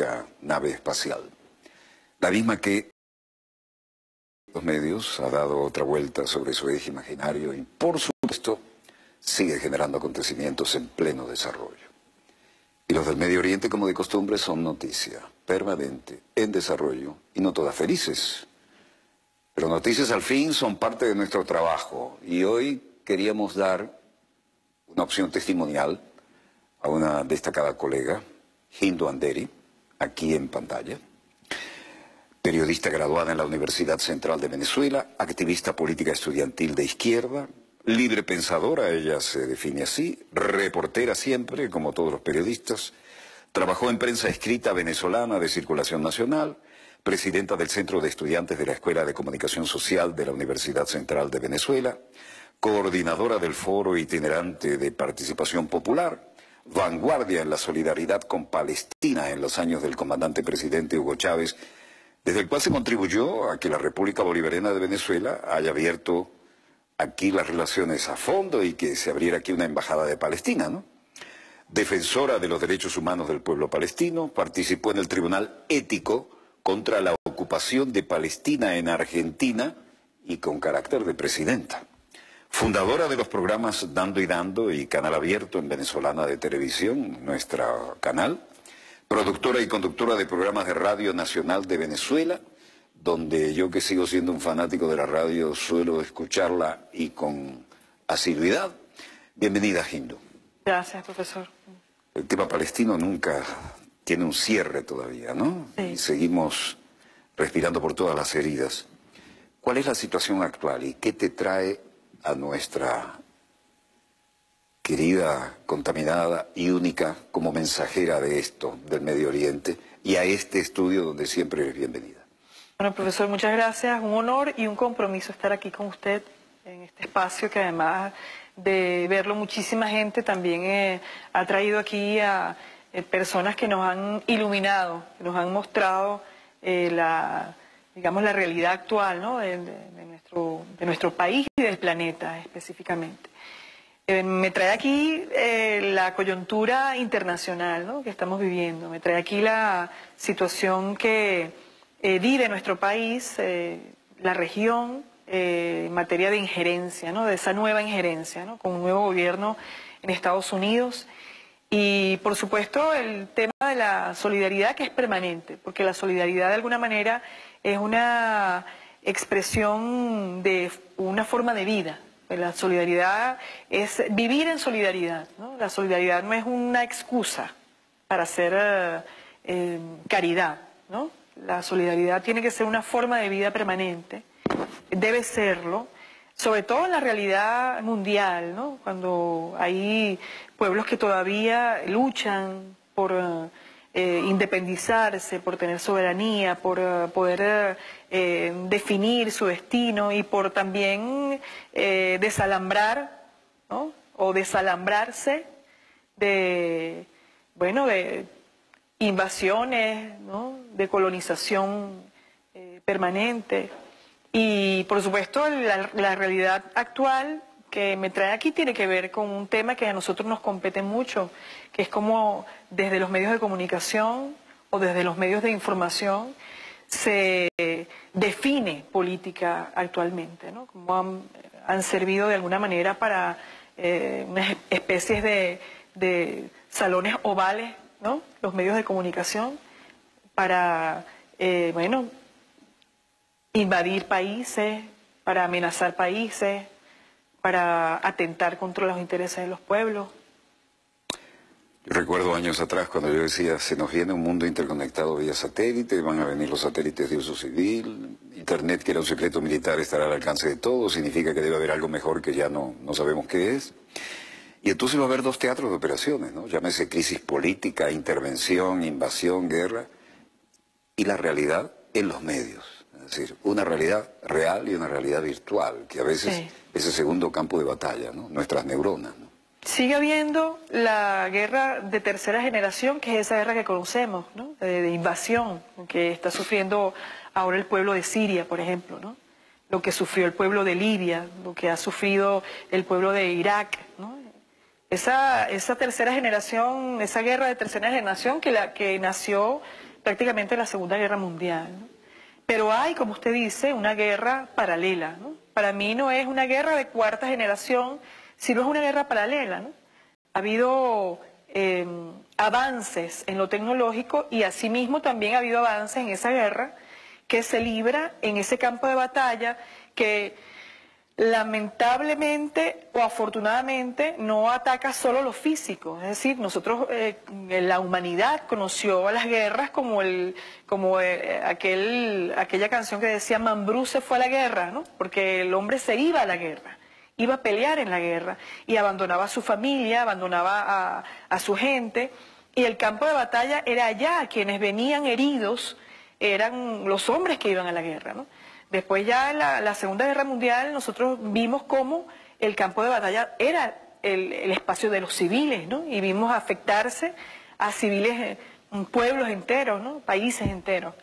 única nave espacial. La misma que los medios ha dado otra vuelta sobre su eje imaginario y, por supuesto, sigue generando acontecimientos en pleno desarrollo. Y los del Medio Oriente, como de costumbre, son noticia permanente, en desarrollo, y no todas felices. Pero noticias al fin son parte de nuestro trabajo, y hoy queríamos dar una opción testimonial a una destacada colega, Hindu Anderi, aquí en pantalla. Periodista graduada en la Universidad Central de Venezuela, activista política estudiantil de izquierda, libre pensadora, ella se define así, reportera siempre, como todos los periodistas, trabajó en prensa escrita venezolana de circulación nacional, presidenta del Centro de Estudiantes de la Escuela de Comunicación Social de la Universidad Central de Venezuela, coordinadora del Foro Itinerante de Participación Popular, vanguardia en la solidaridad con Palestina en los años del comandante presidente Hugo Chávez, desde el cual se contribuyó a que la República Bolivariana de Venezuela haya abierto aquí las relaciones a fondo y que se abriera aquí una embajada de Palestina, ¿no? Defensora de los derechos humanos del pueblo palestino, participó en el Tribunal Ético contra la ocupación de Palestina en Argentina y con carácter de presidenta. Fundadora de los programas Dando y Dando y Canal Abierto en Venezolana de Televisión, nuestro canal. Productora y conductora de programas de Radio Nacional de Venezuela, donde yo, que sigo siendo un fanático de la radio, suelo escucharla y con asiduidad. Bienvenida, Hindu. Gracias, profesor. El tema palestino nunca tiene un cierre todavía, ¿no? Sí. Y seguimos respirando por todas las heridas. ¿Cuál es la situación actual y qué te trae a nuestra querida, contaminada y única como mensajera de esto, del Medio Oriente, y a este estudio donde siempre eres bienvenida? Bueno, profesor, muchas gracias. Un honor y un compromiso estar aquí con usted en este espacio que, además de verlo muchísima gente, también ha traído aquí a personas que nos han iluminado, que nos han mostrado digamos, la realidad actual, ¿no? de nuestro país y del planeta específicamente. Me trae aquí la coyuntura internacional, ¿no? que estamos viviendo. Me trae aquí la situación que vive nuestro país, la región, en materia de injerencia, ¿no? de esa nueva injerencia, ¿no? con un nuevo gobierno en Estados Unidos. Y, por supuesto, el tema de la solidaridad, que es permanente, porque la solidaridad, de alguna manera, es una expresión de una forma de vida. La solidaridad es vivir en solidaridad, ¿no? La solidaridad no es una excusa para hacer caridad, ¿no? La solidaridad tiene que ser una forma de vida permanente, debe serlo, sobre todo en la realidad mundial, ¿no? Cuando hay pueblos que todavía luchan por independizarse, por tener soberanía, por poder definir su destino y por también desalambrar, ¿no? o desalambrarse de, bueno, de invasiones, ¿no? de colonización permanente. Y por supuesto la realidad actual que me trae aquí tiene que ver con un tema que a nosotros nos compete mucho, que es como desde los medios de comunicación o desde los medios de información se define política actualmente, ¿no? Como han servido de alguna manera para unas especies de salones ovales, ¿no? Los medios de comunicación para, bueno, invadir países, para amenazar países, para atentar contra los intereses de los pueblos. Yo recuerdo años atrás cuando yo decía, se nos viene un mundo interconectado vía satélite, van a venir los satélites de uso civil, Internet, que era un secreto militar, estará al alcance de todos, significa que debe haber algo mejor que ya no sabemos qué es. Y entonces va a haber dos teatros de operaciones, ¿no? Llámese crisis política, intervención, invasión, guerra, y la realidad en los medios. Es decir, una realidad real y una realidad virtual, que a veces Sí. es el segundo campo de batalla, ¿no? Nuestras neuronas, ¿no? Sigue habiendo la guerra de tercera generación, que es esa guerra que conocemos, ¿no? de invasión, que está sufriendo ahora el pueblo de Siria, por ejemplo, ¿no? Lo que sufrió el pueblo de Libia, lo que ha sufrido el pueblo de Irak, ¿no? Esa tercera generación, esa guerra de tercera generación que nació prácticamente la Segunda Guerra Mundial, ¿no? Pero hay, como usted dice, una guerra paralela, ¿no? Para mí no es una guerra de cuarta generación, sino es una guerra paralela, ¿no? Ha habido avances en lo tecnológico y asimismo también ha habido avances en esa guerra que se libra en ese campo de batalla que lamentablemente o afortunadamente no ataca solo lo físico. Es decir, nosotros, la humanidad conoció a las guerras como aquella canción que decía Mambrú se fue a la guerra, ¿no? Porque el hombre se iba a la guerra, iba a pelear en la guerra y abandonaba a su familia, abandonaba a su gente, y el campo de batalla era allá. Quienes venían heridos eran los hombres que iban a la guerra, ¿no? Después ya en la Segunda Guerra Mundial nosotros vimos cómo el campo de batalla era el espacio de los civiles, ¿no? Y vimos afectarse a civiles, pueblos enteros, ¿no? Países enteros.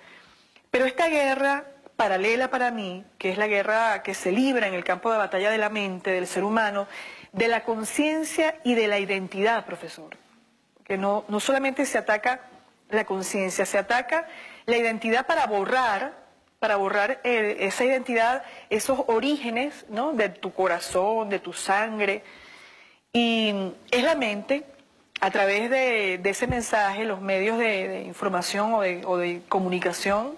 Pero esta guerra paralela para mí, que es la guerra que se libra en el campo de batalla de la mente, del ser humano, de la conciencia y de la identidad, profesor. Que no solamente se ataca la conciencia, se ataca la identidad para borrar esa identidad, esos orígenes, ¿no? De tu corazón, de tu sangre. Y es la mente, a través de ese mensaje, los medios de información o de comunicación,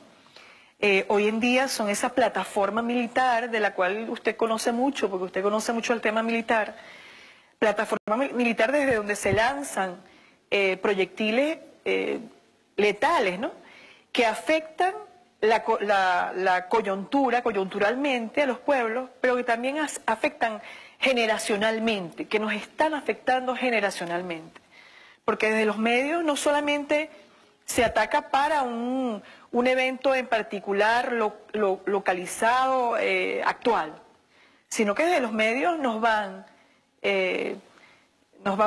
hoy en día son esa plataforma militar de la cual usted conoce mucho, porque usted conoce mucho el tema militar, plataforma militar desde donde se lanzan proyectiles letales, ¿no? Que afectan la coyuntura, coyunturalmente a los pueblos, pero que también afectan generacionalmente, que nos están afectando generacionalmente. Porque desde los medios no solamente se ataca para un evento en particular localizado, actual, sino que desde los medios nos van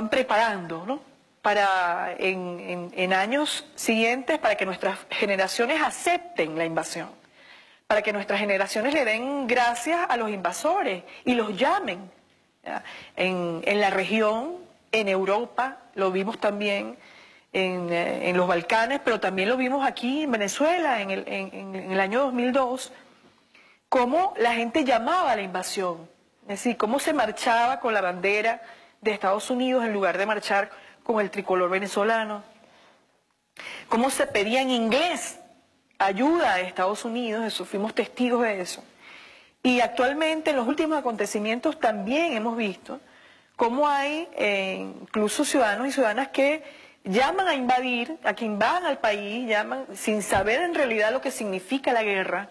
preparando, ¿no? Para en años siguientes, para que nuestras generaciones acepten la invasión, para que nuestras generaciones le den gracias a los invasores y los llamen. En la región, en Europa, lo vimos también en los Balcanes, pero también lo vimos aquí en Venezuela en el año 2002, cómo la gente llamaba a la invasión, es decir, cómo se marchaba con la bandera de Estados Unidos en lugar de marchar con el tricolor venezolano, cómo se pedía en inglés ayuda a Estados Unidos, eso, fuimos testigos de eso. Y actualmente en los últimos acontecimientos también hemos visto cómo hay incluso ciudadanos y ciudadanas que llaman a invadir, a que invadan al país, llaman sin saber en realidad lo que significa la guerra,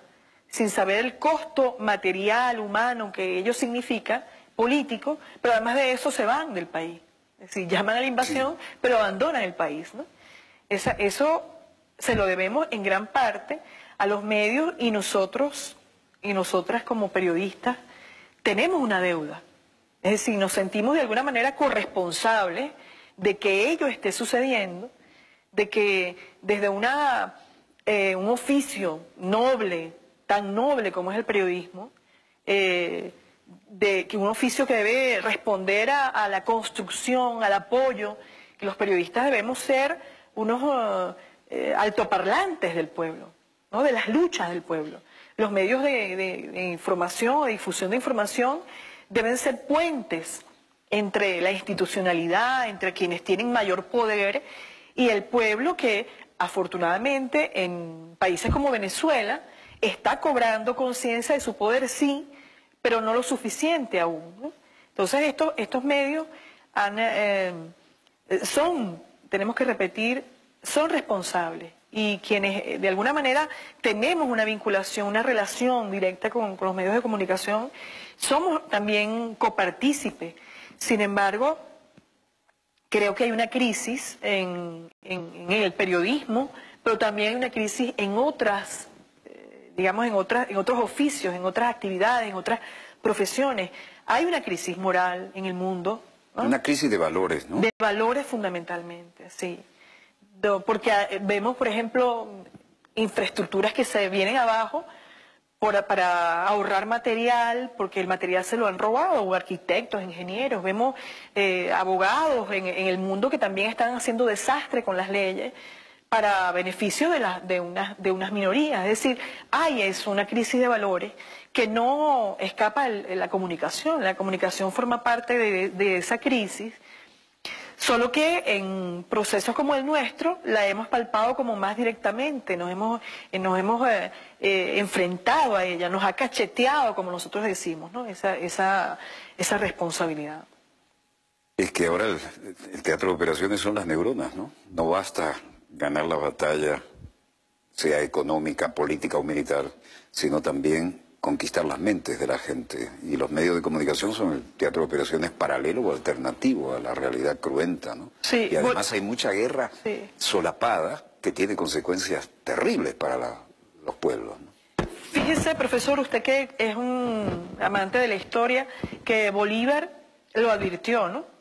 sin saber el costo material, humano que ello significa, político, pero además de eso se van del país. Es decir, llaman a la invasión, sí, pero abandonan el país, ¿no? Eso se lo debemos en gran parte a los medios, y nosotros y nosotras como periodistas tenemos una deuda. Es decir, nos sentimos de alguna manera corresponsables de que ello esté sucediendo, de que desde un oficio noble, tan noble como es el periodismo, de que un oficio que debe responder a la construcción, al apoyo, que los periodistas debemos ser unos altoparlantes del pueblo, ¿no? De las luchas del pueblo. Los medios de información, de difusión de información, deben ser puentes entre la institucionalidad, entre quienes tienen mayor poder y el pueblo que afortunadamente en países como Venezuela está cobrando conciencia de su poder, sí, pero no lo suficiente aún, ¿no? Entonces estos medios tenemos que repetir, son responsables, y quienes de alguna manera tenemos una vinculación, una relación directa con los medios de comunicación, somos también copartícipes. Sin embargo, creo que hay una crisis en el periodismo, pero también hay una crisis en otras, digamos, en otros oficios, en otras actividades, en otras profesiones. Hay una crisis moral en el mundo, ¿no? Una crisis de valores, ¿no? De valores fundamentalmente, sí. Porque vemos, por ejemplo, infraestructuras que se vienen abajo para ahorrar material, porque el material se lo han robado, o arquitectos, ingenieros. Vemos abogados en el mundo que también están haciendo desastre con las leyes, para beneficio de unas minorías. Es decir, es una crisis de valores que no escapa la comunicación. La comunicación forma parte de esa crisis, solo que en procesos como el nuestro la hemos palpado como más directamente, nos hemos enfrentado a ella, nos ha cacheteado, como nosotros decimos, ¿no? Esa responsabilidad. Es que ahora el teatro de operaciones son las neuronas, ¿no? No basta ganar la batalla, sea económica, política o militar, sino también conquistar las mentes de la gente. Y los medios de comunicación son el teatro de operaciones paralelo o alternativo a la realidad cruenta, ¿no? Sí, y además hay mucha guerra solapada que tiene consecuencias terribles para los pueblos, ¿no? Fíjese, profesor, usted que es un amante de la historia, que Bolívar lo advirtió, ¿no?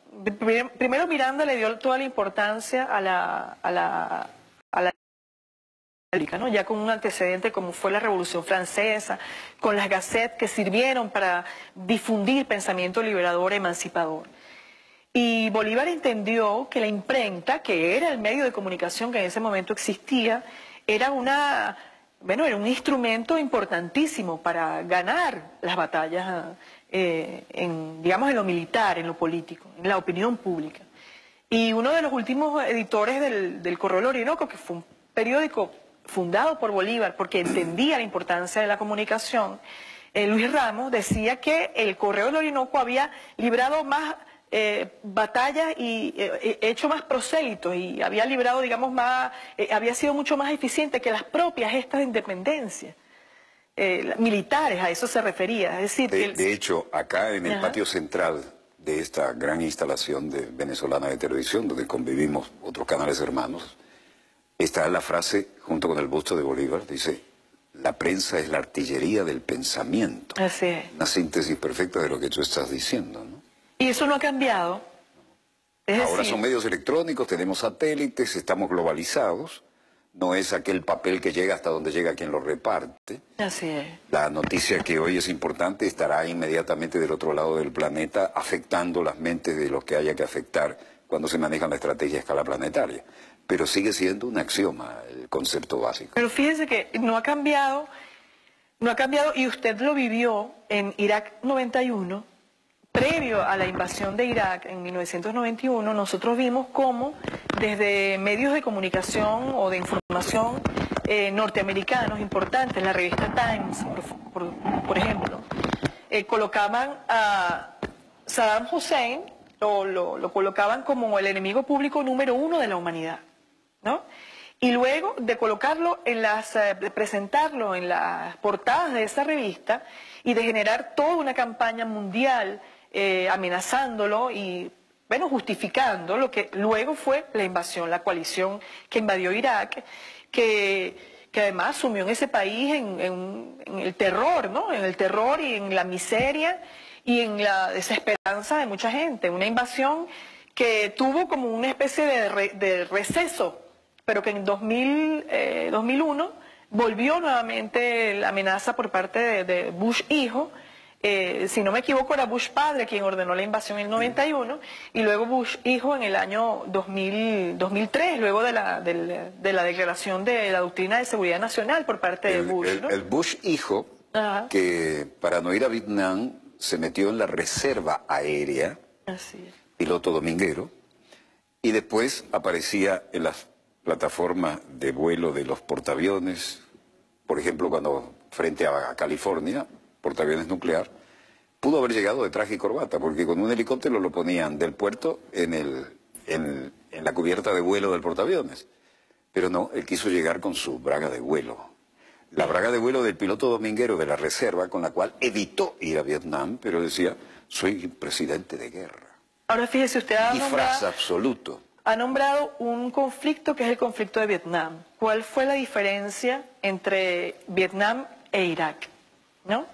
Primero Miranda le dio toda la importancia a la ¿no? Ya con un antecedente como fue la Revolución Francesa, con las gacettes que sirvieron para difundir pensamiento liberador, emancipador. Y Bolívar entendió que la imprenta, que era el medio de comunicación que en ese momento existía, era era un instrumento importantísimo para ganar las batallas, digamos, en lo militar, en lo político, en la opinión pública. Y uno de los últimos editores del Correo del Orinoco, que fue un periódico fundado por Bolívar porque entendía la importancia de la comunicación, Luis Ramos decía que el Correo del Orinoco había librado más batallas y hecho más prosélitos y había librado, digamos, había sido mucho más eficiente que las propias gestas de independencia. Militares, a eso se refería. Es decir, de hecho, acá en el patio central de esta gran instalación venezolana de televisión, donde convivimos otros canales hermanos, está la frase, junto con el busto de Bolívar, dice: la prensa es la artillería del pensamiento. Así es. Una síntesis perfecta de lo que tú estás diciendo, ¿no? Y eso no ha cambiado. Ahora son medios electrónicos, tenemos satélites, estamos globalizados. No es aquel papel que llega hasta donde llega quien lo reparte. Así es. La noticia que hoy es importante estará inmediatamente del otro lado del planeta, afectando las mentes de los que haya que afectar cuando se maneja la estrategia a escala planetaria. Pero sigue siendo un axioma el concepto básico. Pero fíjese que no ha cambiado, y usted lo vivió en Irak 91. Previo a la invasión de Irak en 1991, nosotros vimos cómo desde medios de comunicación o de información norteamericanos importantes, la revista Times, por ejemplo, colocaban a Saddam Hussein, lo colocaban como el enemigo público número 1 de la humanidad, ¿no? Y luego de colocarlo de presentarlo en las portadas de esa revista y de generar toda una campaña mundial amenazándolo y, bueno, justificando lo que luego fue la invasión, la coalición que invadió Irak, que además sumió en ese país en el terror, ¿no? En el terror y en la miseria y en la desesperanza de mucha gente. Una invasión que tuvo como una especie de receso, pero que en 2001 volvió nuevamente la amenaza por parte de Bush hijo. Si no me equivoco, era Bush padre quien ordenó la invasión en el 91 y luego Bush hijo en el año 2003, luego de la declaración de la doctrina de seguridad nacional por parte de Bush, ¿no? El Bush hijo, que para no ir a Vietnam se metió en la reserva aérea, piloto dominguero, y después aparecía en las plataformas de vuelo de los portaaviones, por ejemplo, cuando frente a California, portaaviones nuclear, pudo haber llegado de traje y corbata, porque con un helicóptero lo ponían del puerto en la cubierta de vuelo del portaaviones. Pero no, él quiso llegar con su braga de vuelo. La braga de vuelo del piloto dominguero de la reserva, con la cual evitó ir a Vietnam, pero decía: soy presidente de guerra. Ahora fíjese, usted disfraz absoluto. Ha nombrado un conflicto que es el conflicto de Vietnam. ¿Cuál fue la diferencia entre Vietnam e Irak? ¿No?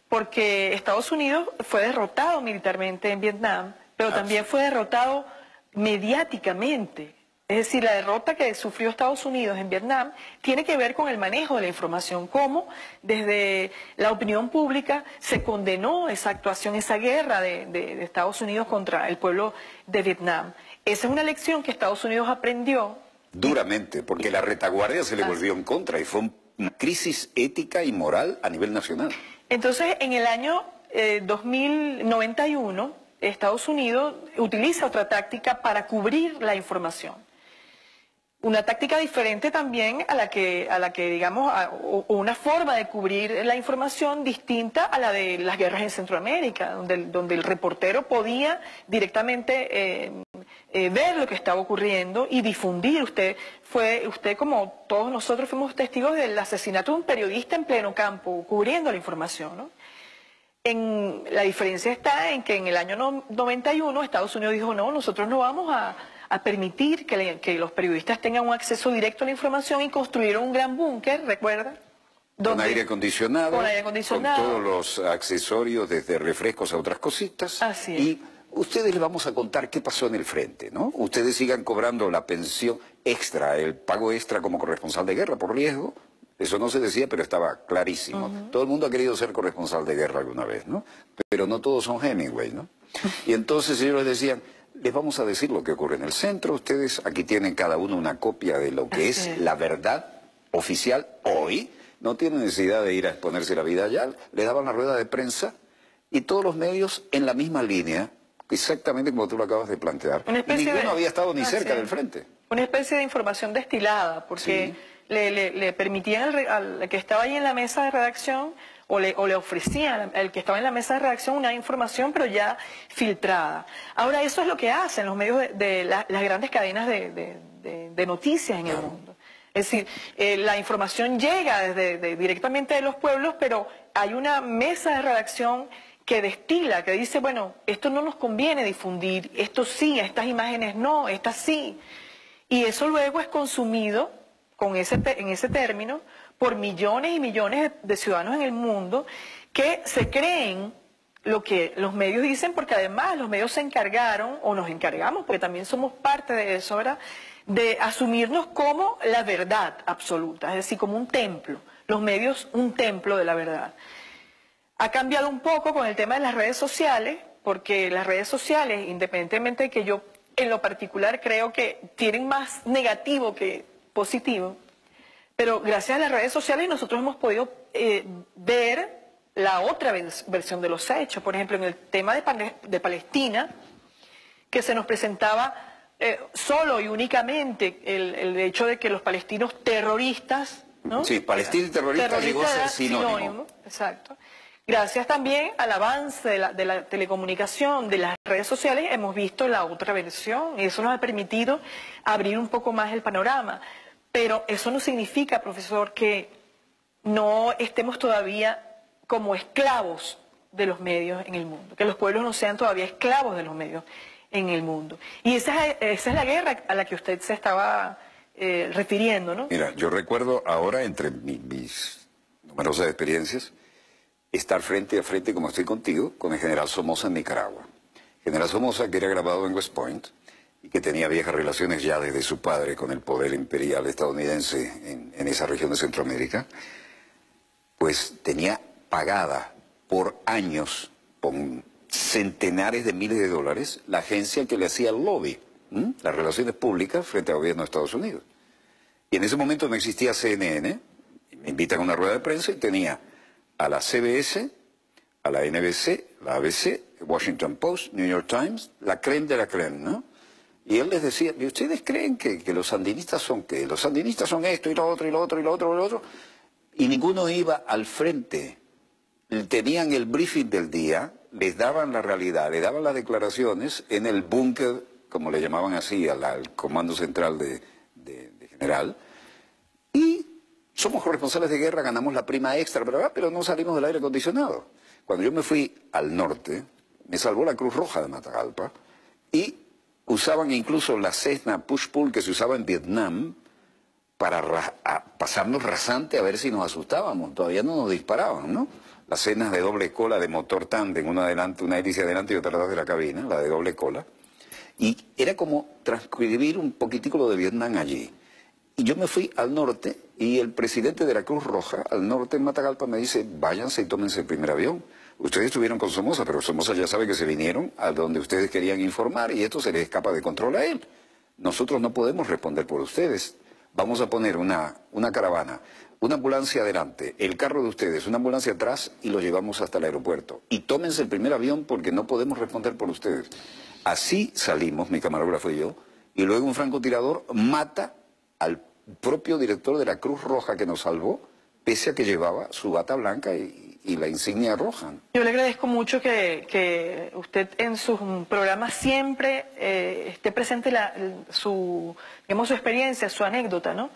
Porque Estados Unidos fue derrotado militarmente en Vietnam, pero también fue derrotado mediáticamente. Es decir, la derrota que sufrió Estados Unidos en Vietnam tiene que ver con el manejo de la información, cómo desde la opinión pública se condenó esa actuación, esa guerra de Estados Unidos contra el pueblo de Vietnam. Esa es una lección que Estados Unidos aprendió duramente, porque la retaguardia se le volvió en contra y fue una crisis ética y moral a nivel nacional. Entonces, en el año 2091, Estados Unidos utiliza otra táctica para cubrir la información. Una táctica diferente también a la que digamos, o una forma de cubrir la información distinta a la de las guerras en Centroamérica, donde el reportero podía directamente ver lo que estaba ocurriendo y difundir. Usted, como todos nosotros, fuimos testigos del asesinato de un periodista en pleno campo, cubriendo la información, ¿no? La diferencia está en que en el año 91 Estados Unidos dijo, no, nosotros no vamos a permitir que los periodistas tengan un acceso directo a la información, y construyeron un gran búnker, ¿recuerda? Con aire acondicionado, con todos los accesorios, desde refrescos a otras cositas. Así es. Y ustedes les vamos a contar qué pasó en el frente, ¿no? Ustedes sigan cobrando la pensión extra, el pago extra como corresponsal de guerra por riesgo. Eso no se decía, pero estaba clarísimo. Todo el mundo ha querido ser corresponsal de guerra alguna vez, ¿no? Pero no todos son Hemingway, ¿no? Y entonces ellos les decían, les vamos a decir lo que ocurre en el centro. Ustedes aquí tienen cada uno una copia de lo que es la verdad oficial hoy. No tienen necesidad de ir a exponerse la vida allá. Le daban la rueda de prensa y todos los medios en la misma línea, exactamente como tú lo acabas de plantear. Y ninguno había estado ni cerca del frente. Una especie de información destilada, porque le permitían al que estaba ahí en la mesa de redacción, o le ofrecían al que estaba en la mesa de redacción una información, pero ya filtrada. Ahora, eso es lo que hacen los medios de las grandes cadenas de noticias en el mundo. Es decir, la información llega directamente de los pueblos, pero hay una mesa de redacción que destila, que dice, bueno, esto no nos conviene difundir, esto sí, estas imágenes no, estas sí. Y eso luego es consumido en ese término por millones y millones de ciudadanos en el mundo, que se creen lo que los medios dicen, porque además los medios se encargaron, o nos encargamos, porque también somos parte de eso, ¿verdad?, de asumirnos como la verdad absoluta, es decir, como un templo. Los medios, un templo de la verdad. Ha cambiado un poco con el tema de las redes sociales, porque las redes sociales, independientemente de que yo en lo particular creo que tienen más negativo que positivo, pero gracias a las redes sociales nosotros hemos podido ver la otra versión de los hechos. Por ejemplo, en el tema de Palestina, que se nos presentaba solo y únicamente el hecho de que los palestinos terroristas, ¿no? Sí, Palestina y terrorista llegó a ser sinónimo. Exacto. Gracias también al avance de la telecomunicación, de las redes sociales, hemos visto la otra versión, y eso nos ha permitido abrir un poco más el panorama. Pero eso no significa, profesor, que no estemos todavía como esclavos de los medios en el mundo, que los pueblos no sean todavía esclavos de los medios en el mundo. Y esa es la guerra a la que usted se estaba refiriendo, ¿no? Mira, yo recuerdo ahora, entre mis numerosas experiencias, estar frente a frente, como estoy contigo, con el general Somoza en Nicaragua. General Somoza, que era grabado en West Point y que tenía viejas relaciones ya desde su padre con el poder imperial estadounidense en esa región de Centroamérica, pues tenía pagada por años, con centenares de miles de dólares, la agencia que le hacía el lobby, las relaciones públicas frente al gobierno de Estados Unidos. Y en ese momento no existía CNN, me invitan a una rueda de prensa y tenía a la CBS, a la NBC, la ABC, Washington Post, New York Times, la crème de la crème, ¿no? Y él les decía, ¿y ustedes creen que los sandinistas son qué? Los sandinistas son esto y lo otro y lo otro y lo otro y lo otro. Y ninguno iba al frente. Tenían el briefing del día, les daban la realidad, les daban las declaraciones en el búnker, como le llamaban así, al comando central de general. Y somos corresponsales de guerra, ganamos la prima extra, pero no salimos del aire acondicionado. Cuando yo me fui al norte, me salvó la Cruz Roja de Matagalpa y usaban incluso la Cessna Push-Pull que se usaba en Vietnam para pasarnos rasante a ver si nos asustábamos. Todavía no nos disparaban, ¿no? Las Cessnas de doble cola de motor tándem, una hélice adelante y otra atrás de la cabina, la de doble cola. Y era como transcribir un poquitico lo de Vietnam allí. Y yo me fui al norte y el presidente de la Cruz Roja, al norte en Matagalpa, me dice, váyanse y tómense el primer avión. Ustedes estuvieron con Somoza, pero Somoza ya sabe que se vinieron a donde ustedes querían informar y esto se les escapa de control a él. nosotros no podemos responder por ustedes. Vamos a poner una caravana, una ambulancia adelante, el carro de ustedes, una ambulancia atrás y lo llevamos hasta el aeropuerto. Y tómense el primer avión porque no podemos responder por ustedes. Así salimos, mi camarógrafo y yo, y luego un francotirador mata al propio director de la Cruz Roja que nos salvó, pese a que llevaba su bata blanca y la insignia roja. Yo le agradezco mucho que usted en sus programas siempre esté presente su experiencia, su anécdota, ¿no?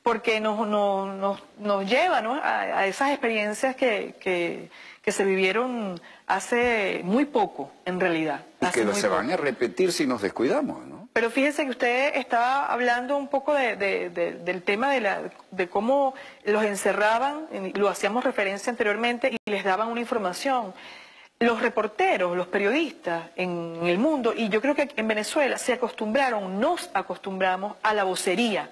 Porque nos lleva, ¿no?, a esas experiencias que se vivieron hace muy poco, en realidad. Y que se van a repetir si nos descuidamos, ¿no? Pero fíjese que usted estaba hablando un poco del tema de cómo los encerraban, lo hacíamos referencia anteriormente, y les daban una información. Los reporteros, los periodistas en el mundo, y yo creo que en Venezuela nos acostumbramos a la vocería,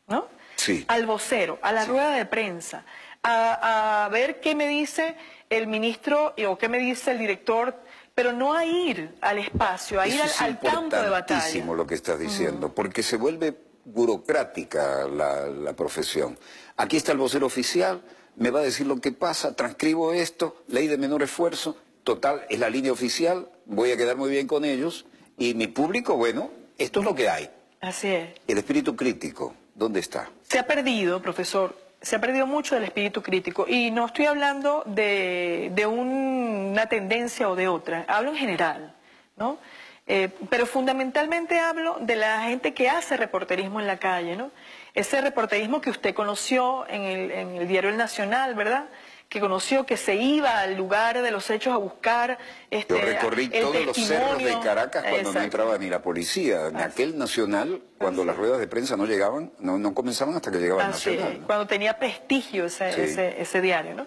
¿no? Sí. Al vocero, a la rueda de prensa, a ver qué me dice el ministro o qué me dice el director, pero no a ir al espacio, a ir al campo de batalla. Es importantísimo lo que estás diciendo, porque se vuelve burocrática la profesión. Aquí está el vocero oficial, me va a decir lo que pasa, transcribo esto, ley de menor esfuerzo, total, es la línea oficial, voy a quedar muy bien con ellos, y mi público, bueno, esto es lo que hay. Así es. El espíritu crítico, ¿dónde está? Se ha perdido, profesor, se ha perdido mucho del espíritu crítico, y no estoy hablando de una tendencia o de otra, hablo en general, ¿no? Pero fundamentalmente hablo de la gente que hace reporterismo en la calle, ¿no? Ese reporterismo que usted conoció en el diario El Nacional, ¿verdad?, que conoció, que se iba al lugar de los hechos a buscar Yo recorrí todos los cerros de Caracas cuando no entraba ni la policía. En aquel Nacional, cuando las ruedas de prensa no llegaban, no comenzaban hasta que llegaba el Nacional, ¿no? Cuando tenía prestigio ese diario, ¿no?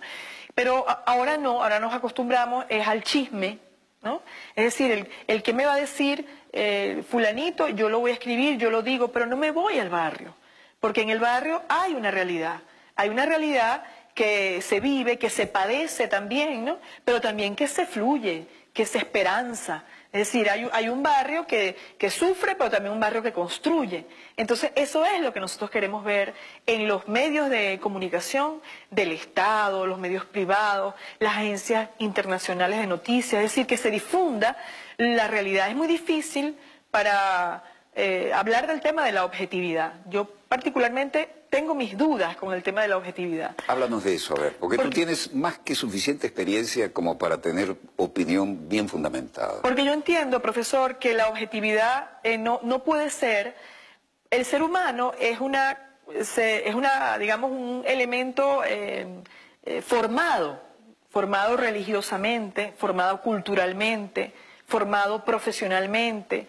Pero ahora no, ahora nos acostumbramos al chisme, ¿no? Es decir, el que me va a decir fulanito, yo lo voy a escribir, yo lo digo, pero no me voy al barrio, porque en el barrio hay una realidad que se vive, que se padece también, ¿no? Pero también que se fluye, que se esperanza. Es decir, hay un barrio que sufre, pero también un barrio que construye. Entonces, eso es lo que nosotros queremos ver en los medios de comunicación del Estado, los medios privados, las agencias internacionales de noticias. Es decir, que se difunda la realidad. Es muy difícil para hablar del tema de la objetividad. Yo particularmente tengo mis dudas con el tema de la objetividad. Háblanos de eso, a ver, porque tú tienes más que suficiente experiencia como para tener opinión bien fundamentada. Porque yo entiendo, profesor, que la objetividad no puede ser. El ser humano es digamos, un elemento formado religiosamente, formado culturalmente, formado profesionalmente.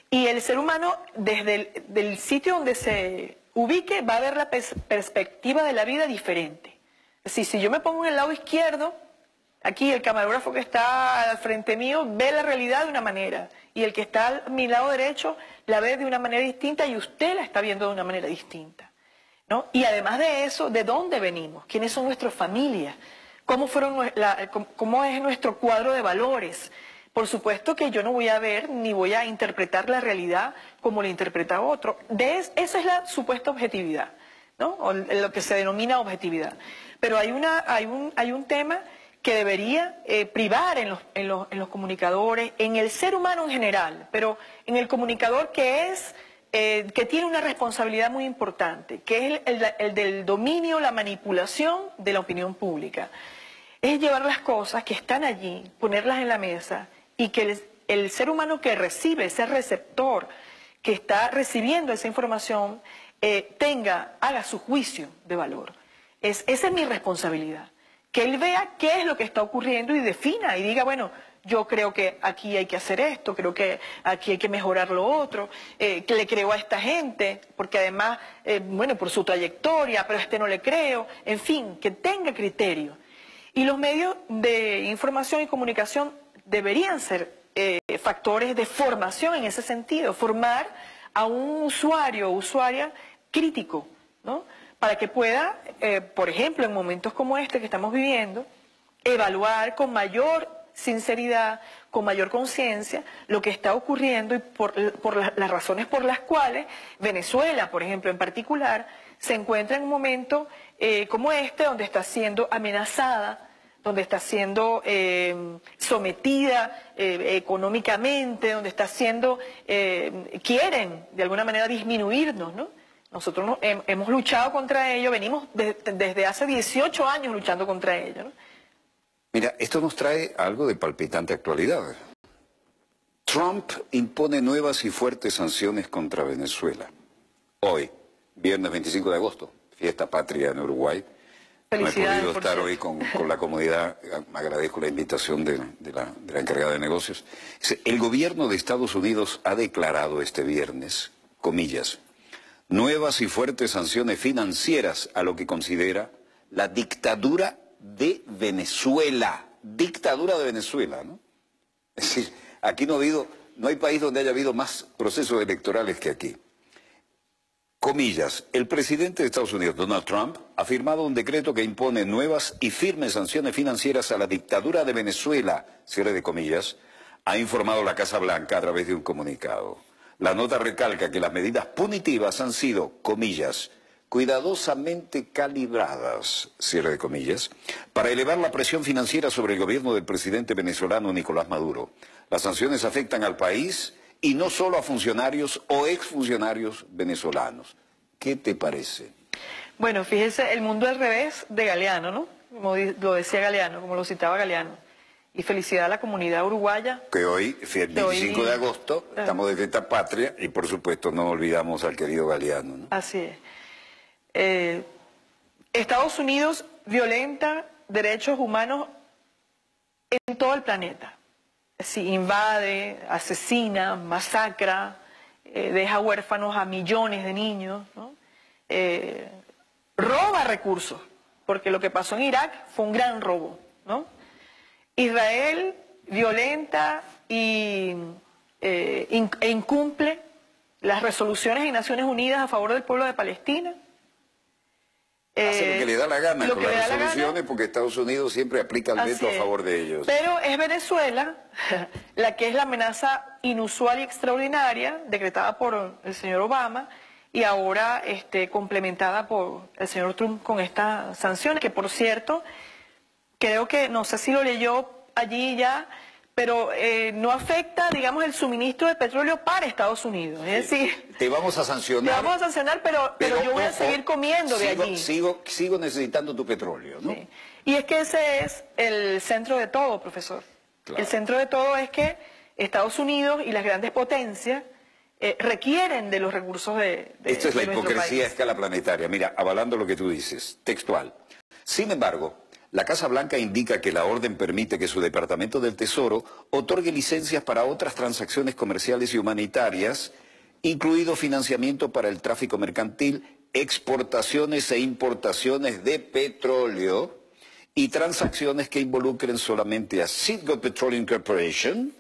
Y el ser humano, desde el sitio donde se ubique, va a ver la perspectiva de la vida diferente. Es decir, si yo me pongo en el lado izquierdo, aquí el camarógrafo que está al frente mío ve la realidad de una manera, y el que está a mi lado derecho la ve de una manera distinta, y usted la está viendo de una manera distinta, ¿no? Y además de eso, ¿de dónde venimos? ¿Quiénes son nuestras familias? ¿Cómo es nuestro cuadro de valores? Por supuesto que yo no voy a ver ni voy a interpretar la realidad como la interpreta otro. Esa es la supuesta objetividad, ¿no? O lo que se denomina objetividad. Pero hay un tema que debería privar en los comunicadores, en el ser humano en general, pero en el comunicador que tiene una responsabilidad muy importante, que es el del dominio, la manipulación de la opinión pública. Es llevar las cosas que están allí, ponerlas en la mesa, y que el ser humano que recibe, ese receptor que está recibiendo esa información, haga su juicio de valor. Esa es mi responsabilidad. Que él vea qué es lo que está ocurriendo y defina y diga, bueno, yo creo que aquí hay que hacer esto, creo que aquí hay que mejorar lo otro, que le creo a esta gente, porque además, bueno, por su trayectoria, pero a este no le creo, en fin, que tenga criterio. Y los medios de información y comunicación deberían ser factores de formación en ese sentido, formar a un usuario o usuaria crítico, ¿no? Para que pueda, por ejemplo, en momentos como este que estamos viviendo, evaluar con mayor sinceridad, con mayor conciencia, lo que está ocurriendo y las razones por las cuales Venezuela, por ejemplo, en particular, se encuentra en un momento como este, donde está siendo amenazada, donde está siendo sometida económicamente, donde está siendo, quieren de alguna manera disminuirnos, ¿no? Nosotros hemos luchado contra ello, venimos desde hace 18 años luchando contra ello, ¿no? Mira, esto nos trae algo de palpitante actualidad. Trump impone nuevas y fuertes sanciones contra Venezuela. Hoy, viernes 25 de agosto, fiesta patria en Uruguay. No he podido estar hoy con la comunidad, agradezco la invitación de la encargada de negocios. El gobierno de Estados Unidos ha declarado este viernes, comillas, nuevas y fuertes sanciones financieras a lo que considera la dictadura de Venezuela. Dictadura de Venezuela, ¿no? Es decir, aquí no hay país donde haya habido más procesos electorales que aquí. Comillas, el presidente de Estados Unidos, Donald Trump, ha firmado un decreto que impone nuevas y firmes sanciones financieras a la dictadura de Venezuela, cierre de comillas, ha informado la Casa Blanca a través de un comunicado. La nota recalca que las medidas punitivas han sido, comillas, cuidadosamente calibradas, cierre de comillas, para elevar la presión financiera sobre el gobierno del presidente venezolano Nicolás Maduro. Las sanciones afectan al país y no solo a funcionarios o exfuncionarios venezolanos. ¿Qué te parece? Bueno, fíjese, el mundo al revés de Galeano, ¿no? Como lo decía Galeano, como lo citaba Galeano. Y felicidad a la comunidad uruguaya. Que hoy, el 25 de agosto, estamos de fiesta patria y por supuesto no olvidamos al querido Galeano, ¿no? Así es. Estados Unidos violenta derechos humanos en todo el planeta. Sí, invade, asesina, masacra, deja huérfanos a millones de niños, ¿no? Roba recursos, porque lo que pasó en Irak fue un gran robo, ¿no? Israel violenta e incumple las resoluciones de Naciones Unidas a favor del pueblo de Palestina. Hace lo que le da la gana con las resoluciones, porque Estados Unidos siempre aplica el veto a favor de ellos. Pero es Venezuela la que es la amenaza inusual y extraordinaria decretada por el señor Obama y ahora complementada por el señor Trump con estas sanciones, que por cierto, creo que, no sé si lo leyó allí ya, pero no afecta, digamos, el suministro de petróleo para Estados Unidos. Es decir, te vamos a sancionar. Te vamos a sancionar, pero yo voy a seguir comiendo de allí. Sigo necesitando tu petróleo, ¿no? Sí. Y es que ese es el centro de todo, profesor. Claro. El centro de todo es que Estados Unidos y las grandes potencias requieren de los recursos de Esto es la hipocresía a escala planetaria. Mira, avalando lo que tú dices, textual. Sin embargo, la Casa Blanca indica que la orden permite que su Departamento del Tesoro otorgue licencias para otras transacciones comerciales y humanitarias, incluido financiamiento para el tráfico mercantil, exportaciones e importaciones de petróleo y transacciones que involucren solamente a Citgo Petroleum Corporation,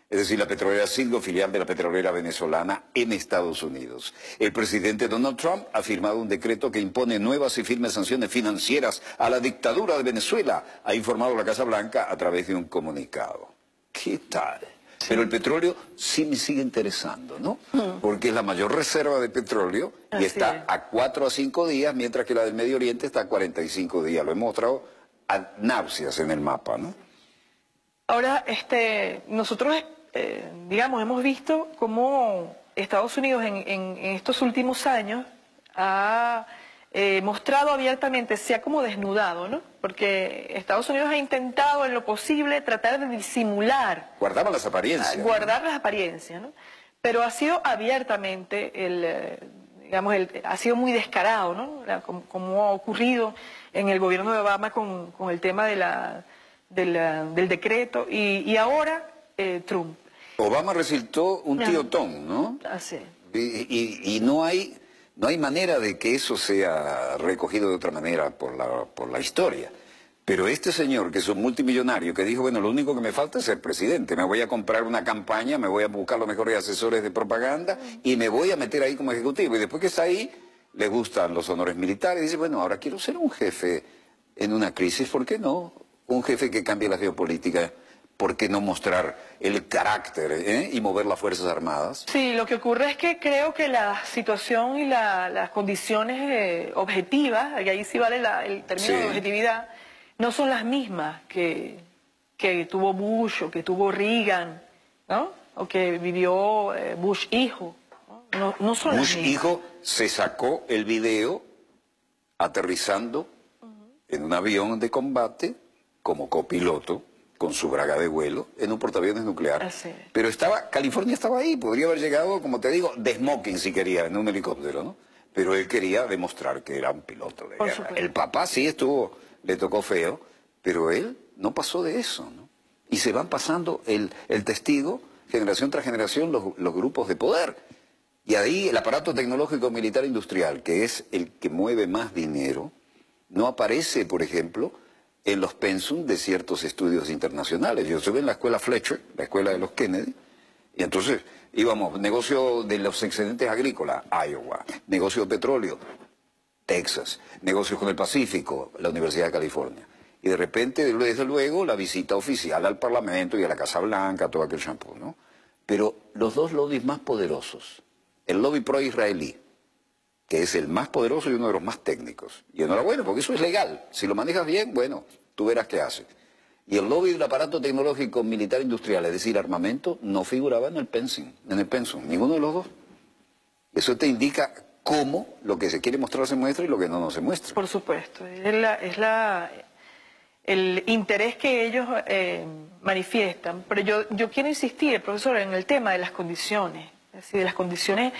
es decir, la petrolera Citgo, filial de la petrolera venezolana en Estados Unidos. El presidente Donald Trump ha firmado un decreto que impone nuevas y firmes sanciones financieras a la dictadura de Venezuela, ha informado la Casa Blanca a través de un comunicado. ¿Qué tal? Sí. Pero el petróleo sí me sigue interesando, ¿no? Porque es la mayor reserva de petróleo y está a 4 a 5 días, mientras que la del Medio Oriente está a 45 días. Lo hemos mostrado a náuseas en el mapa, ¿no? Ahora, nosotros... digamos, hemos visto cómo Estados Unidos en estos últimos años ha mostrado abiertamente, se ha como desnudado, ¿no? Porque Estados Unidos ha intentado en lo posible tratar de disimular. Guardar las apariencias. Guardar las apariencias, ¿no? Pero ha sido abiertamente, ha sido muy descarado, ¿no? Como ha ocurrido en el gobierno de Obama con el tema del decreto y ahora Trump. Obama resultó un tío Tom, ¿no? Así. Y no hay manera de que eso sea recogido de otra manera por la historia. Pero este señor, que es un multimillonario, que dijo, bueno, lo único que me falta es ser presidente. Me voy a comprar una campaña, me voy a buscar los mejores asesores de propaganda y me voy a meter ahí como ejecutivo. Y después que está ahí, le gustan los honores militares. Y dice, bueno, ahora quiero ser un jefe en una crisis, ¿por qué no? Un jefe que cambie la geopolítica ¿Por qué no mostrar el carácter y mover las Fuerzas Armadas? Sí, lo que ocurre es que creo que la situación y las condiciones objetivas, y ahí sí vale el término de objetividad, no son las mismas que tuvo Bush o que tuvo Reagan, ¿no? O que vivió Bush hijo. No son las mismas. Bush hijo se sacó el video aterrizando en un avión de combate como copiloto con su braga de vuelo en un portaaviones nuclear. Así es. Pero California estaba ahí, podría haber llegado, como te digo, de smoking si quería, en un helicóptero, ¿no? Pero él quería demostrar que era un piloto de guerra. El papá sí le tocó feo, pero él no pasó de eso, ¿no? Y se van pasando el testigo, generación tras generación, los grupos de poder. Y ahí el aparato tecnológico militar industrial, que es el que mueve más dinero, no aparece, por ejemplo, en los pensum de ciertos estudios internacionales. Yo estuve en la escuela Fletcher, la escuela de los Kennedy, y entonces íbamos, negocio de los excedentes agrícolas, Iowa, negocio de petróleo, Texas, negocios con el Pacífico, la Universidad de California. Y de repente, desde luego, la visita oficial al Parlamento y a la Casa Blanca, todo aquel champú, ¿no? Pero los dos lobbies más poderosos, el lobby pro-israelí, que es el más poderoso y uno de los más técnicos. Y enhorabuena, porque eso es legal. Si lo manejas bien, bueno, tú verás qué hace. Y el lobby del aparato tecnológico militar industrial, es decir, armamento, no figuraba en el pensum, ninguno de los dos. Eso te indica cómo lo que se quiere mostrar se muestra y lo que no se muestra. Por supuesto, el interés que ellos manifiestan. Pero yo quiero insistir, profesor, en el tema de las condiciones, es decir, de las condiciones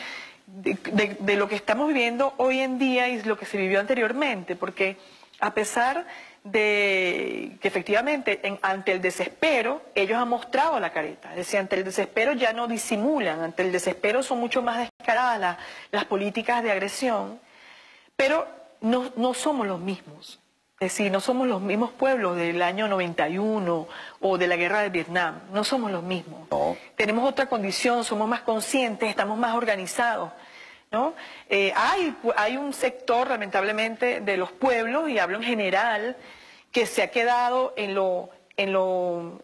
de lo que estamos viviendo hoy en día y lo que se vivió anteriormente, porque a pesar de que efectivamente ante el desespero ellos han mostrado la careta, es decir, ante el desespero ya no disimulan, ante el desespero son mucho más descaradas las políticas de agresión, pero no somos los mismos. Es decir, no somos los mismos pueblos del año 91 o de la guerra de Vietnam, no somos los mismos. No. Tenemos otra condición, somos más conscientes, estamos más organizados, ¿no? Hay un sector, lamentablemente, de los pueblos, y hablo en general, que se ha quedado en lo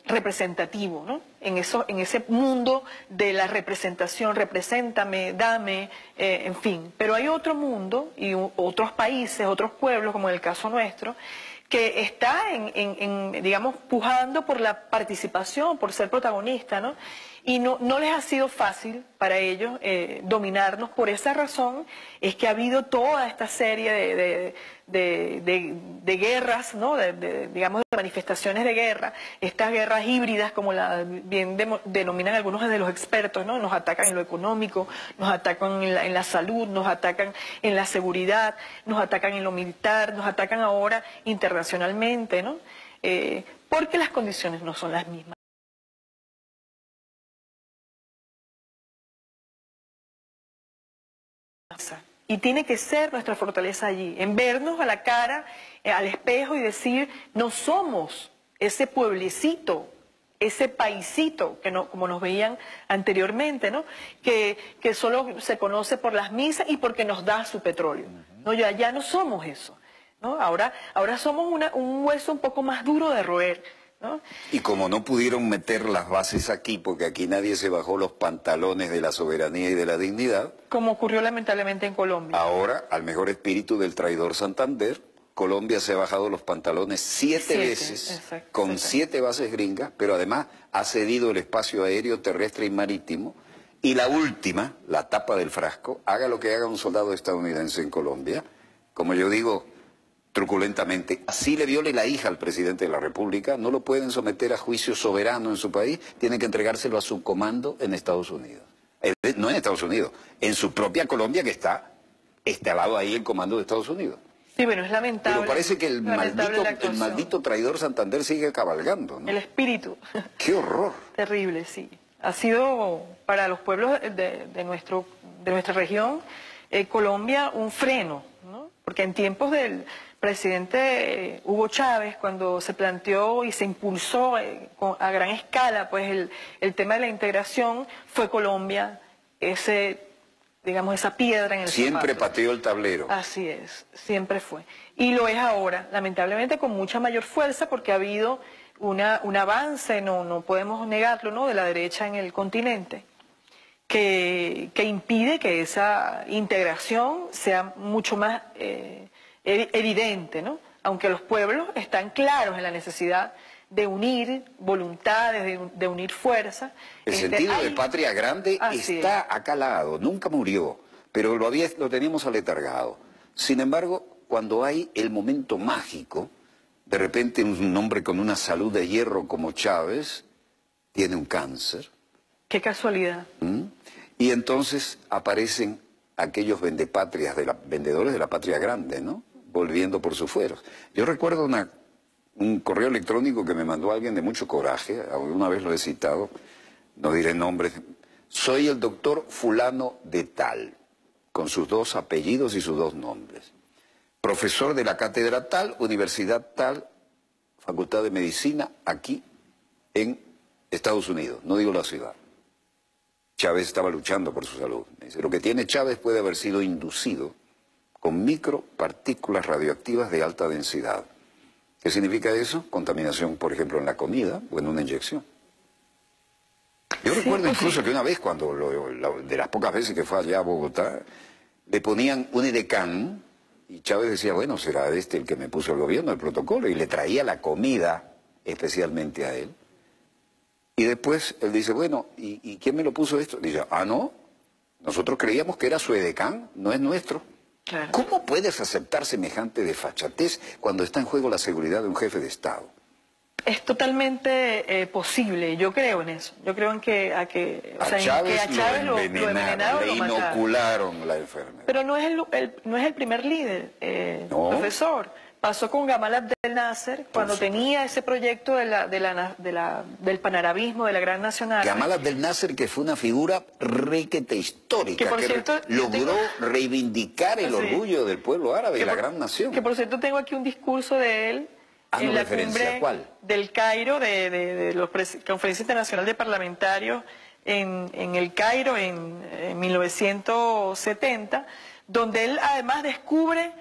representativo, ¿no? En ese mundo de la representación, represéntame, dame, en fin. Pero hay otro mundo y otros países, otros pueblos, como en el caso nuestro, que está digamos, pujando por la participación, por ser protagonista, ¿no? Y no les ha sido fácil para ellos dominarnos. Por esa razón es que ha habido toda esta serie de guerras, ¿no? Digamos, de manifestaciones de guerra, estas guerras híbridas, como bien denominan algunos de los expertos, ¿no? Nos atacan en lo económico, nos atacan en la salud, nos atacan en la seguridad, nos atacan en lo militar, nos atacan ahora internacionalmente, ¿no? Porque las condiciones no son las mismas. Y tiene que ser nuestra fortaleza allí, en vernos a la cara, al espejo y decir, no somos ese pueblecito, ese paisito, como nos veían anteriormente, ¿no? Que solo se conoce por las misas y porque nos da su petróleo. No, ya no somos eso, ¿no? Ahora somos un hueso un poco más duro de roer, ¿no? Y como no pudieron meter las bases aquí, porque aquí nadie se bajó los pantalones de la soberanía y de la dignidad. Como ocurrió lamentablemente en Colombia. Ahora, al mejor espíritu del traidor Santander, Colombia se ha bajado los pantalones siete veces, con 7 bases gringas, pero además ha cedido el espacio aéreo, terrestre y marítimo. Y la última, la tapa del frasco, haga lo que haga un soldado estadounidense en Colombia, como yo digo truculentamente, así le viole la hija al presidente de la República, no lo pueden someter a juicio soberano en su país, tienen que entregárselo a su comando en Estados Unidos. No en Estados Unidos, en su propia Colombia, que está instalado ahí el comando de Estados Unidos. Sí, bueno, es lamentable. Pero parece que el maldito traidor Santander sigue cabalgando, ¿no? El espíritu. ¡Qué horror! Terrible, sí. Ha sido para los pueblos de nuestra región, Colombia, un freno, ¿no? Porque en tiempos del presidente Hugo Chávez, cuando se planteó y se impulsó a gran escala pues el tema de la integración, fue Colombia digamos, esa piedra en el Siempre zapato. pateó el tablero. Así es, siempre fue. Y lo es ahora, lamentablemente con mucha mayor fuerza, porque ha habido un avance, no podemos negarlo, ¿no?, de la derecha en el continente, que impide que esa integración sea mucho más evidente, ¿no? Aunque los pueblos están claros en la necesidad de unir voluntades, de unir fuerzas. El sentido de patria grande está acá al lado, nunca murió, pero lo teníamos aletargado. Sin embargo, cuando hay el momento mágico, de repente un hombre con una salud de hierro como Chávez tiene un cáncer. Qué casualidad. Y entonces aparecen aquellos vendedores de la patria grande, ¿no? Volviendo por sus fueros. Yo recuerdo un correo electrónico que me mandó alguien de mucho coraje, alguna vez lo he citado, no diré nombres. Soy el doctor fulano de tal, con sus 2 apellidos y sus 2 nombres. Profesor de la cátedra tal, universidad tal, facultad de medicina, aquí en Estados Unidos, no digo la ciudad. Chávez estaba luchando por su salud. Me dice, lo que tiene Chávez puede haber sido inducido con micropartículas radioactivas de alta densidad. ¿Qué significa eso? Contaminación, por ejemplo, en la comida o en una inyección. Yo recuerdo incluso que una vez, cuando de las pocas veces que fue allá a Bogotá, le ponían un edecán y Chávez decía, bueno, será este el que me puso el gobierno, el protocolo, y le traía la comida especialmente a él. Y después él dice, bueno, ¿y quién me lo puso esto? Dice, no, nosotros creíamos que era su edecán, no es nuestro. Claro. ¿Cómo puedes aceptar semejante desfachatez cuando está en juego la seguridad de un jefe de Estado? Es totalmente posible, yo creo en eso. Yo creo en que a Chávez lo envenenaron, le inocularon la enfermedad. Pero no es el primer líder, no. Profesor. Pasó con Gamal Abdel Nasser cuando tenía ese proyecto del panarabismo, de la Gran Nacional. Gamal Abdel Nasser, que fue una figura requete histórica, que logró reivindicar el orgullo del pueblo árabe, de la gran nación. Que por cierto tengo aquí un discurso de él en la cumbre del Cairo, de la Conferencia Internacional de Parlamentarios en el Cairo en 1970, donde él además descubre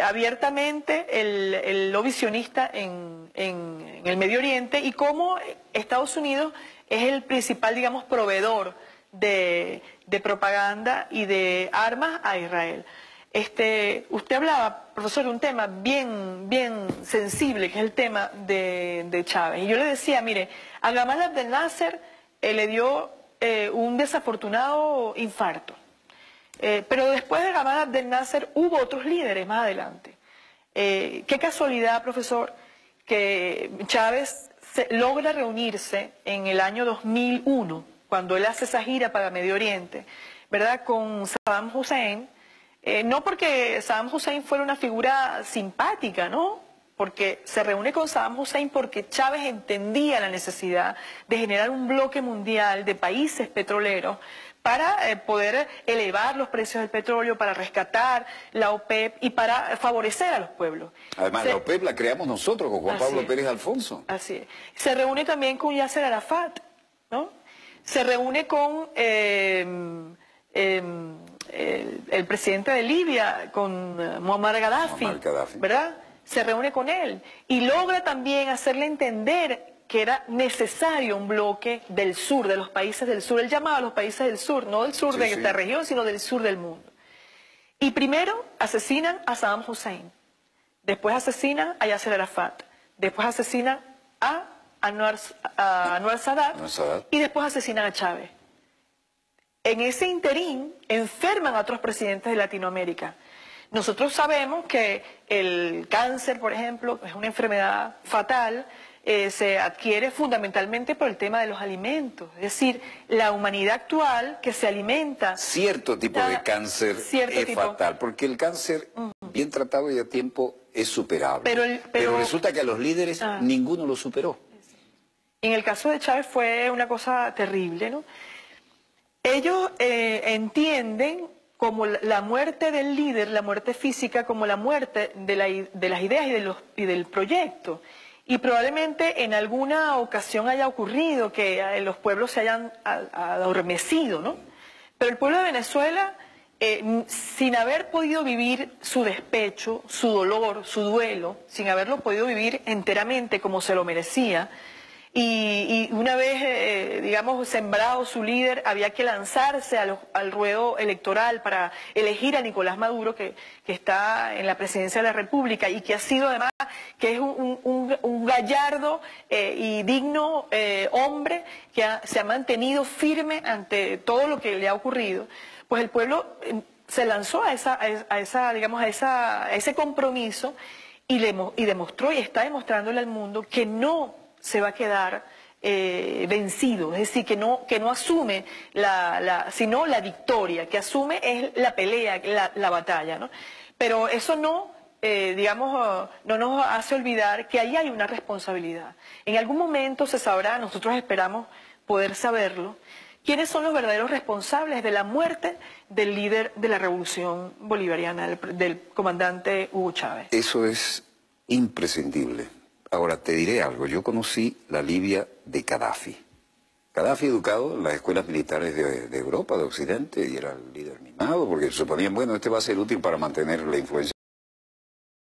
abiertamente el lobby sionista en el Medio Oriente y cómo Estados Unidos es el principal, digamos, proveedor de propaganda y de armas a Israel. Usted hablaba, profesor, de un tema bien sensible, que es el tema de Chávez. Y yo le decía, mire, a Gamal Abdel Nasser le dio un desafortunado infarto. Pero después de Gamal Abdel Nasser hubo otros líderes más adelante. Qué casualidad, profesor, que Chávez logra reunirse en el año 2001, cuando él hace esa gira para Medio Oriente, ¿verdad?, con Saddam Hussein. No porque Saddam Hussein fuera una figura simpática, ¿no? Porque se reúne con Saddam Hussein porque Chávez entendía la necesidad de generar un bloque mundial de países petroleros para poder elevar los precios del petróleo, para rescatar la OPEP y para favorecer a los pueblos. Además, la OPEP la creamos nosotros con Juan Pablo Pérez Alfonso. Así es. Se reúne también con Yasser Arafat, ¿no? Se reúne con el presidente de Libia, con Muammar Gaddafi, ¿verdad? Se reúne con él y logra también hacerle entender que era necesario un bloque del sur, de los países del sur. Él llamaba a los países del sur, no del sur de esta región, sino del sur del mundo. Y primero asesinan a Saddam Hussein, después asesinan a Yasser Arafat, después asesinan a Anwar Sadat y después asesinan a Chávez. En ese interín enferman a otros presidentes de Latinoamérica. Nosotros sabemos que el cáncer, por ejemplo, es una enfermedad fatal, se adquiere fundamentalmente por el tema de los alimentos. Es decir, la humanidad actual que se alimenta... Cierto tipo de cáncer es fatal, porque el cáncer, bien tratado y a tiempo, es superable. Pero resulta que a los líderes ninguno lo superó. En el caso de Chávez fue una cosa terrible, ¿no? Ellos entienden como la muerte del líder, la muerte física, como la muerte de las ideas y del proyecto. Y probablemente en alguna ocasión haya ocurrido que los pueblos se hayan adormecido, ¿no? Pero el pueblo de Venezuela sin haber podido vivir su despecho, su dolor, su duelo, sin haberlo podido vivir enteramente como se lo merecía, y una vez, digamos, sembrado su líder, había que lanzarse al ruedo electoral para elegir a Nicolás Maduro, que está en la presidencia de la República y que ha sido además, que es un gallardo y digno hombre que se ha mantenido firme ante todo lo que le ha ocurrido. Pues el pueblo se lanzó a ese compromiso y demostró y está demostrándole al mundo que no se va a quedar vencido, es decir, que no asume sino la victoria, que asume es la pelea, la batalla, ¿no? Pero eso no nos hace olvidar que ahí hay una responsabilidad. En algún momento se sabrá, nosotros esperamos poder saberlo, quiénes son los verdaderos responsables de la muerte del líder de la revolución bolivariana, del comandante Hugo Chávez. Eso es imprescindible. Ahora, te diré algo. Yo conocí la Libia de Gaddafi. Gaddafi educado en las escuelas militares de Europa, de Occidente, y era el líder mimado, porque suponían, bueno, este va a ser útil para mantener la influencia